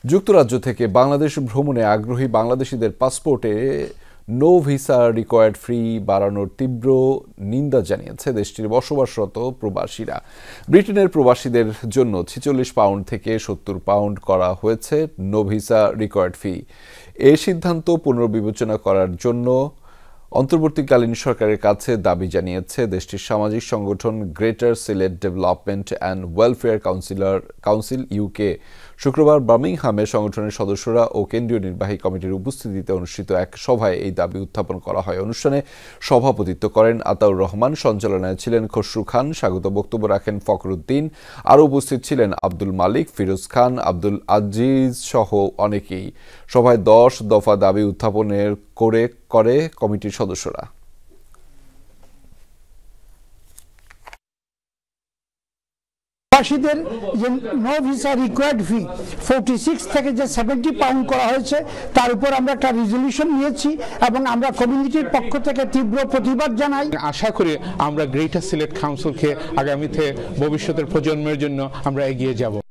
যুক্তরাজ্য থেকে বাংলাদেশ ভ্রমণে আগ্রহী বাংলাদেশিদের পাসপোর্টে নো ভিসা রিকোয়ার্ড ফি বাড়ানোর তীব্র নিন্দা জানিয়েছে দেশটির বসবাসরত প্রবাসীরা। ব্রিটেনের প্রবাসীদের জন্য ৪৬ পাউন্ড থেকে ৭০ পাউন্ড করা হয়েছে নো ভিসা রিকোয়ার্ড ফি। এই সিদ্ধান্ত পুনর্বিবেচনা করার জন্য অন্তর্বর্তীকালীন সরকারের কাছে দাবি জানিয়েছে দেশটির সামাজিক সংগঠন greater Sylhet development and welfare council UK. শুক্রবার বার্মিংহামে সংগঠনের সদস্যরা ও কেন্দ্রীয় নির্বাহী কমিটির উপস্থিতিতে অনুষ্ঠিত এক সভায় এই দাবি উত্থাপন করা হয়। অনুষ্ঠানে সভাপতিত্ব করেন আতাউর রহমান, সঞ্চালনায় ছিলেন খসরু খান, স্বাগত বক্তব্য রাখেন ফখরুদ্দিন। আরও উপস্থিত ছিলেন আব্দুল মালিক, ফিরোজ খান, আব্দুল আজিজ সহ অনেকেই। সভায় ১০ দফা দাবি উত্থাপনের করে কমিটির সদস্যরা। প্রবাসীদের যে নো ভিসা রিকোয়ার্ড ফি 46 থেকে যে 70 পাউন্ড করা হয়েছে তার উপর আমরা একটা রেজলিউশন নিয়েছি এবং আমরা কমিউনিটির পক্ষ থেকে তীব্র প্রতিবাদ জানাই। আশা করি আমরা গ্রেটার সিলেট কাউন্সিলকে আগামীতে ভবিষ্যতের প্রজন্মের জন্য আমরা এগিয়ে যাব।